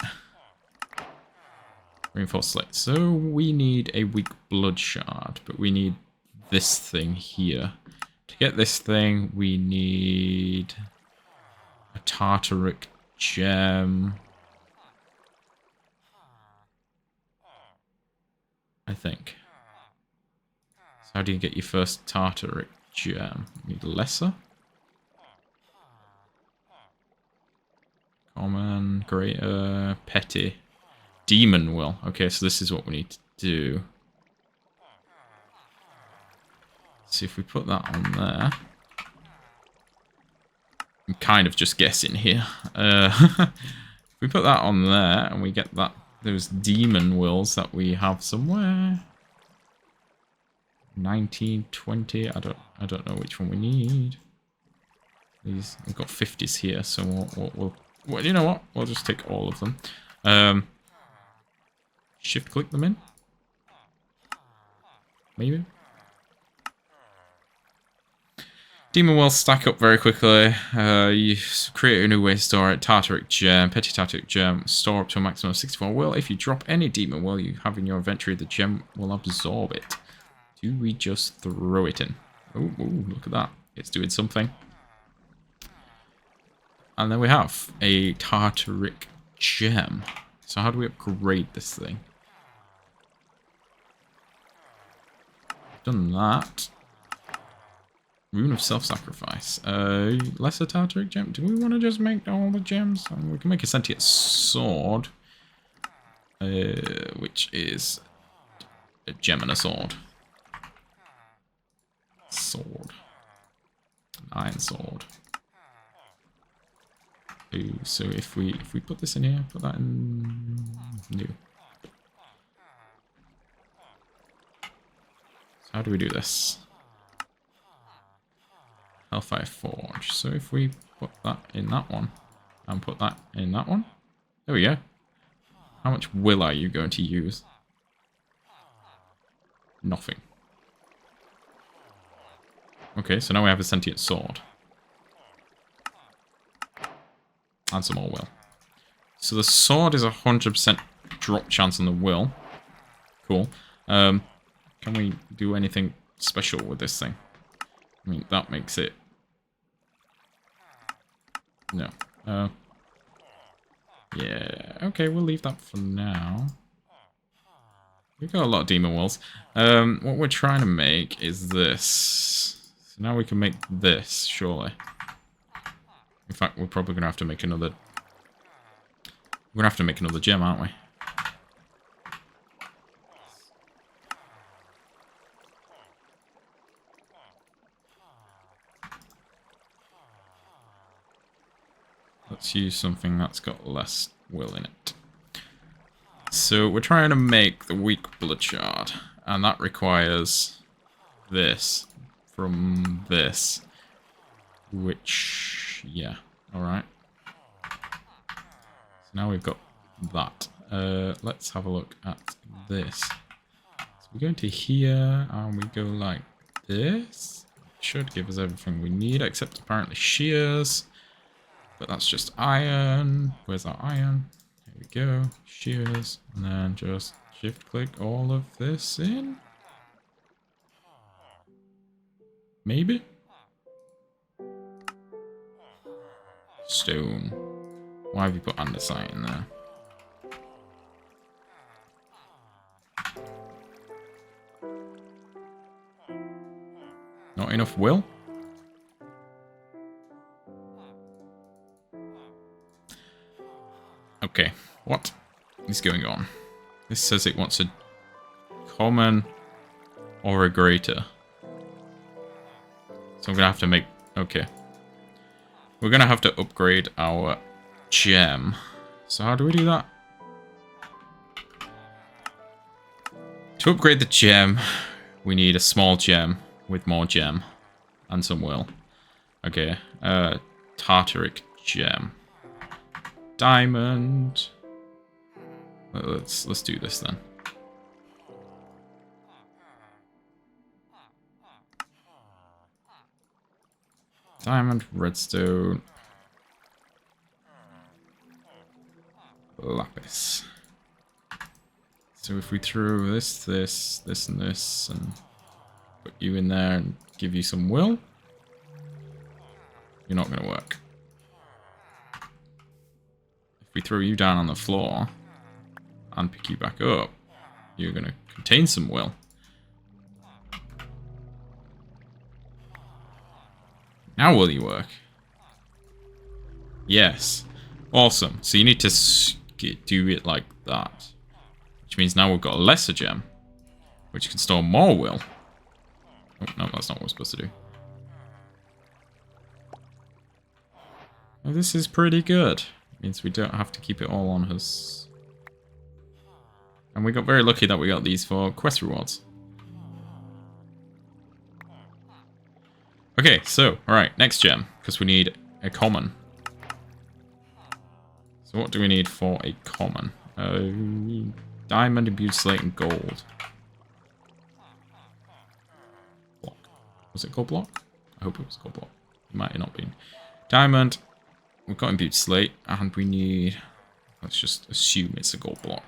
Speaker 1: Reinforced slate. So we need a weak blood shard, but we need this thing here. To get this thing, we need a Tartaric gem. I think. So how do you get your first Tartaric gem? You need lesser? Common, greater, petty. Demon will. Okay, so this is what we need to do. See if we put that on there. I'm kind of just guessing here. If we put that on there and we get that, those demon wills that we have somewhere. 19, 20. I don't know which one we need. These, we've got 50s here, so well, you know what? We'll just take all of them. Shift click them in. Maybe. Demon will stack up very quickly. You create a new way to store it. Tartaric gem, petty Tartaric gem, store up to a maximum of 64 will. If you drop any demon will you have in your inventory, the gem will absorb it. Do we just throw it in? Oh, look at that. It's doing something. And then we have a Tartaric gem. So how do we upgrade this thing? Done that. Rune of self-sacrifice. Lesser Tartaric gem. Do we want to just make all the gems? I mean, we can make a sentient sword. Which is a gem and a sword. Sword. An iron sword. Ooh, so if we put this in here, put that in new. So how do we do this? Hellfire Forge. So if we put that in that one and put that in that one, there we go. How much will are you going to use? Nothing. Okay, so now we have a sentient sword. And some more will. So the sword is 100% drop chance on the will. Cool. Can we do anything special with this thing? I mean, that makes it... No. Yeah, okay, we'll leave that for now. We've got a lot of demon wills. What we're trying to make is this. So now we can make this, surely. In fact, we're probably going to have to make another... We're going to have to make another gem, aren't we? Let's use something that's got less will in it. So we're trying to make the weak blood shard, and that requires this from this, which, yeah, alright. So now we've got that. Let's have a look at this. So we go into here, and we go like this. Should give us everything we need, except apparently shears. But that's just iron. Where's our iron? Here we go. Shears. And then just shift click all of this in. Maybe? Stone. Why have you put andesite in there? Not enough will? Okay, what is going on? This says it wants a common or a greater. So I'm going to have to make... Okay. We're going to have to upgrade our gem. So how do we do that? To upgrade the gem, we need a small gem with more gem and some will. Okay, tartaric gem. Diamond. Let's do this then. Diamond, redstone, lapis. So if we throw this, and this, and put you in there and give you some will, you're not going to work. If we throw you down on the floor and pick you back up, you're going to contain some will. Now will you work? Yes. Awesome. So you need to do it like that. Which means now we've got a lesser gem, which can store more will. Oh, no, that's not what we're supposed to do. Oh, this is pretty good. Means we don't have to keep it all on us. And we got very lucky that we got these for quest rewards. Okay, so, alright, next gem, because we need a common. So what do we need for a common? Diamond, imbued slate, and gold. Block. Was it gold block? I hope it was gold block. It might have not been. Diamond, we've got imbued slate, and we need... Let's just assume it's a gold block.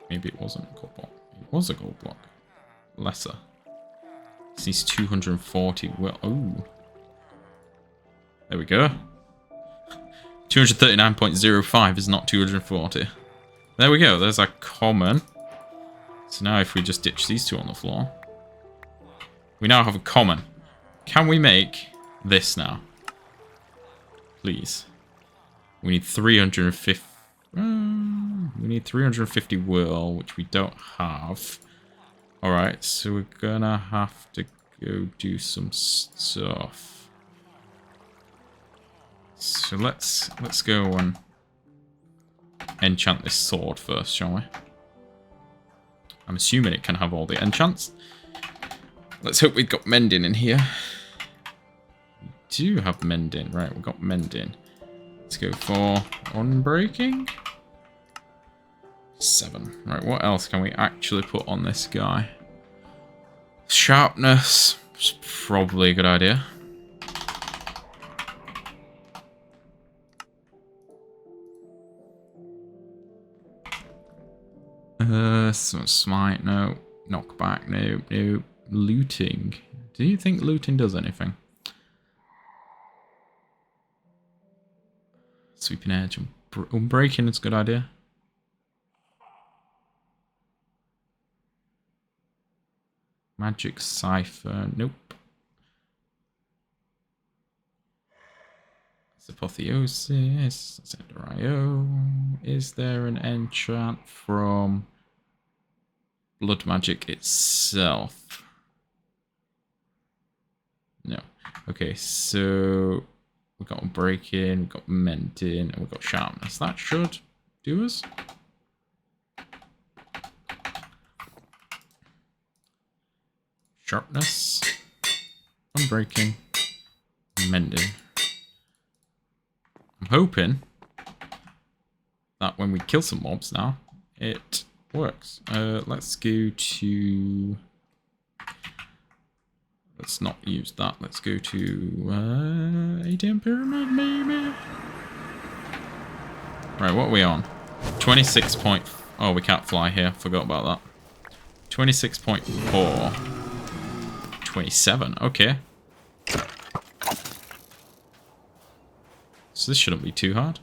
Speaker 1: Maybe it wasn't a gold block. It was a gold block. Lesser. This needs 240. Well, oh. There we go. 239.05 is not 240. There we go. There's our common. So now if we just ditch these two on the floor, we now have a common. Can we make this now? Please. We need 350. We need 350 will, which we don't have. Alright, so we're gonna have to go do some stuff. So let's go and enchant this sword first, shall we? I'm assuming it can have all the enchants. Let's hope we've got mending in here. We do have mending. Right, we've got mending. Let's go for unbreaking. 7. Right, what else can we actually put on this guy? Sharpness. It's probably a good idea. Smite, no. Knockback, no. No. Looting. Do you think looting does anything? Sweeping edge. Unbreaking is a good idea. Magic cipher. Nope. Apotheosis. Zender.io. Is there an enchant from blood magic itself? No. Okay, so we've got breaking, we've got mending, and we've got sharpness. That should do us. Sharpness, unbreaking, mending. I'm hoping that when we kill some mobs now, it works. Let's go to... Let's not use that. Let's go to ATM pyramid, maybe? Right, what are we on? 26 point... Oh, we can't fly here. Forgot about that. 26.4. 27. Okay. So this shouldn't be too hard.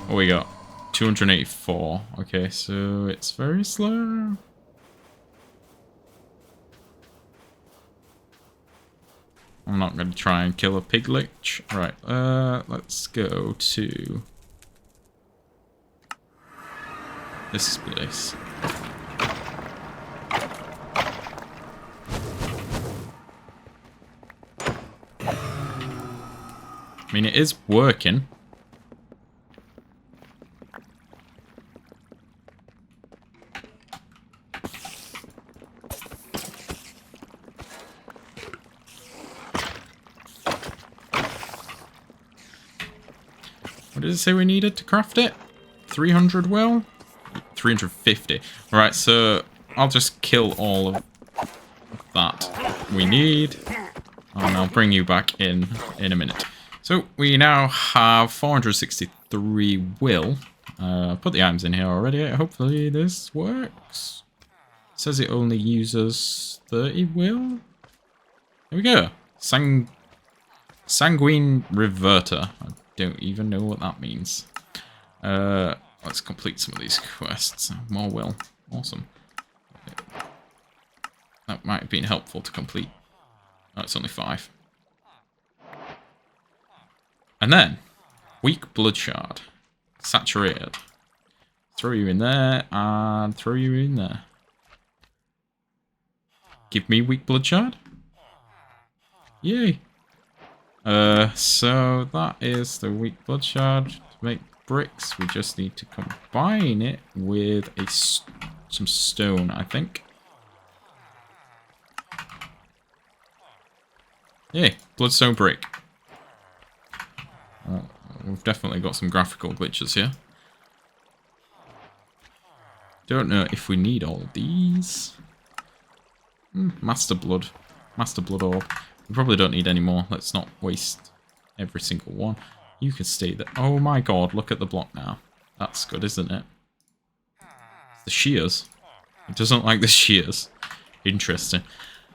Speaker 1: What we got? 284. Okay, so it's very slow. I'm not going to try and kill a pig lich. Right, let's go to this place. I mean, it is working. What did it say we needed to craft it? 300 will? 350. Right, so I'll just kill all of that we need. And I'll bring you back in a minute. So we now have 463 will. Put the items in here already. Hopefully this works. It says it only uses 30 will. There we go. Sanguine Reverter. I don't even know what that means. Let's complete some of these quests. More will. Awesome. That might have been helpful to complete. Oh, it's only 5. And then, weak blood shard. Saturated. Throw you in there, and throw you in there. Give me weak blood shard. Yay. So that is the weak blood shard. To make bricks, we just need to combine it with some stone, I think. Yay, bloodstone brick. We've definitely got some graphical glitches here. Don't know if we need all of these. Master blood orb. We probably don't need any more. Let's not waste every single one. You can stay there. Oh my god, look at the block now. That's good, isn't it? It's the shears. It doesn't like the shears. Interesting.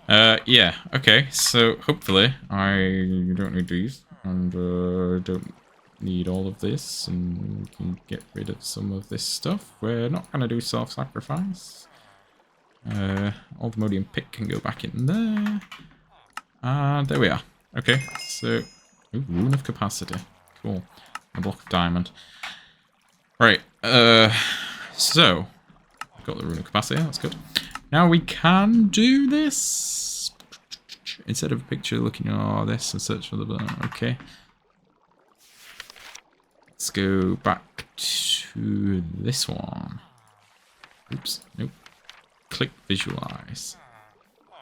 Speaker 1: Yeah, okay. So hopefully I don't need these. And don't need all of this. And we can get rid of some of this stuff. We're not going to do self-sacrifice. Aldemodium pick can go back in there. And there we are. Okay, so... Ooh, rune of capacity. Cool. A block of diamond. Right, so... Got the rune of capacity, that's good. Now we can do this. Instead of a picture looking at all this and search for the... Okay. Let's go back to this one. Oops, nope. Click visualize.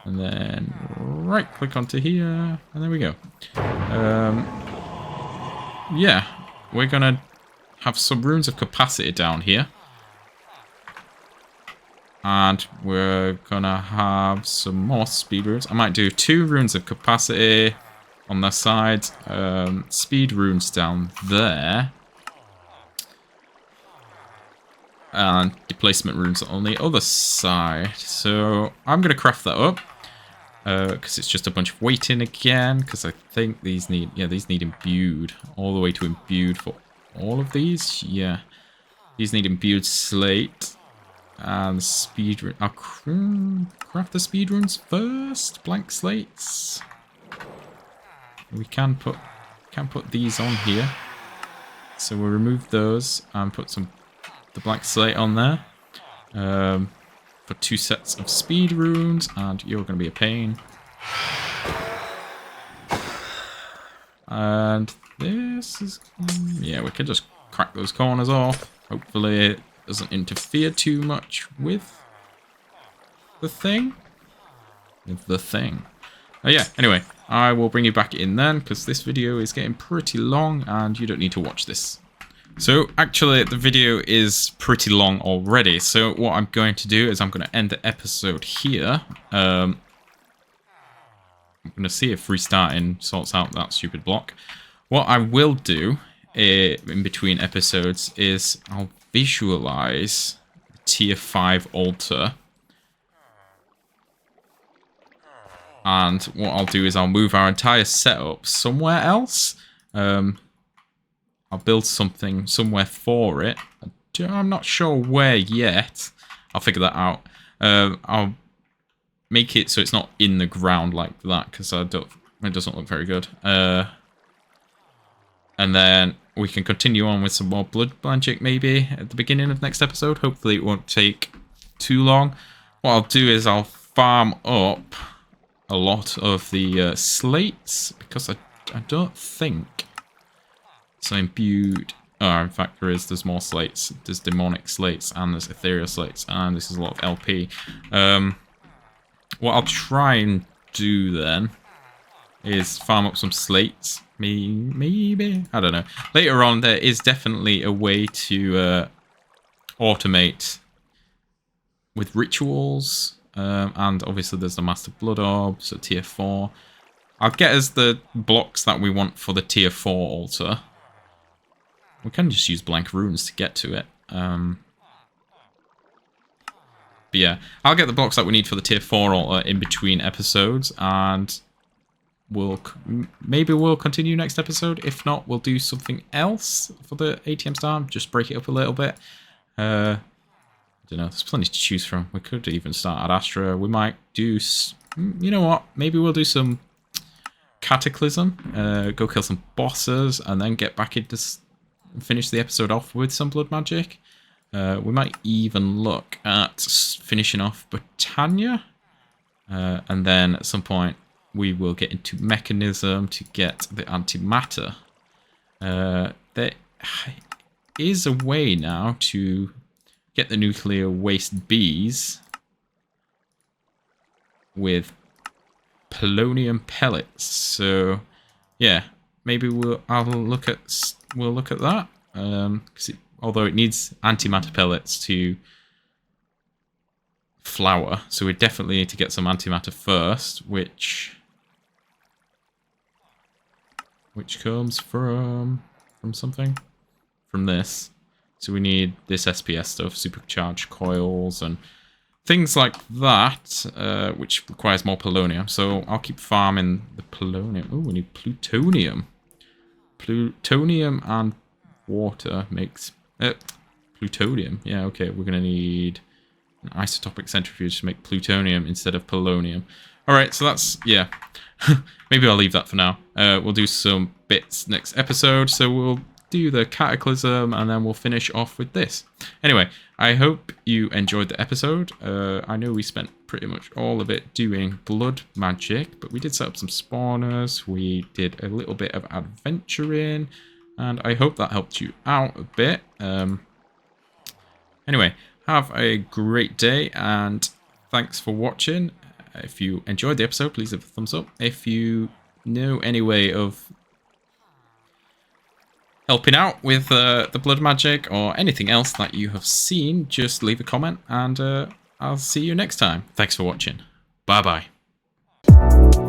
Speaker 1: And then right click onto here, and there we go. Yeah, we're gonna have some runes of capacity down here. And we're gonna have some more speed runes. I might do 2 runes of capacity on the side. Speed runes down there. And displacement runes on the other side. So I'm going to craft that up. Because it's just a bunch of waiting again. Because I think these need... Yeah, these need imbued. All the way to imbued for all of these. Yeah. These need imbued slate. And speed run. I'll craft the speed runes first. Blank slates. We can put these on here. So we'll remove those and put the blank slate on there. For 2 sets of speed runes, and you're going to be a pain. And this is... yeah, we can just crack those corners off. Hopefully it doesn't interfere too much with the thing. Oh yeah, anyway, I will bring you back in then, because this video is getting pretty long, and you don't need to watch this. So, actually, the video is pretty long already, so what I'm going to do is I'm going to end the episode here. I'm going to see if restarting sorts out that stupid block. What I will do in between episodes is I'll visualize the tier 5 altar. And what I'll do is I'll move our entire setup somewhere else. I'll build something somewhere for it. I'm not sure where yet. I'll figure that out. I'll make it so it's not in the ground like that, because it doesn't look very good. And then we can continue on with some more blood magic maybe at the beginning of next episode. Hopefully it won't take too long. What I'll do is I'll farm up a lot of the slates, because I don't think so imbued. Oh, in fact there's more slates. There's demonic slates and there's ethereal slates, and this is a lot of LP. What I'll try and do then is farm up some slates. Maybe, I don't know. Later on there is definitely a way to automate with rituals. And obviously there's the Master Blood Orb, so tier 4. I'll get us the blocks that we want for the tier 4 altar. We can just use blank runes to get to it. But yeah, I'll get the blocks that we need for the tier 4 altar in between episodes, and maybe we'll continue next episode. If not, we'll do something else for the ATM star, just break it up a little bit. I don't know, there's plenty to choose from. We could even start at Astra. We might do... you know what? Maybe we'll do some Cataclysm. Go kill some bosses and then get back into... finish the episode off with some blood magic. We might even look at finishing off Britannia. And then at some point we will get into Mechanism to get the antimatter. There is a way now to get the nuclear waste bees with polonium pellets. So yeah, maybe we'll look at that. Although it needs antimatter pellets to flower, so we definitely need to get some antimatter first, which comes from something, from this. So we need this SPS stuff, supercharged coils and things like that, which requires more polonium. So I'll keep farming the polonium. Oh, we need plutonium. Plutonium and water makes plutonium. Yeah, okay, we're going to need an isotopic centrifuge to make plutonium instead of polonium. Alright, so that's, yeah. Maybe I'll leave that for now. We'll do some bits next episode, so we'll do the Cataclysm and then we'll finish off with this. Anyway, I hope you enjoyed the episode. I know we spent pretty much all of it doing blood magic, but we did set up some spawners, we did a little bit of adventuring, and I hope that helped you out a bit. Anyway, have a great day and thanks for watching. If you enjoyed the episode, please leave a thumbs up. If you know any way of helping out with the blood magic or anything else that you have seen, just leave a comment and I'll see you next time. Thanks for watching. Bye bye.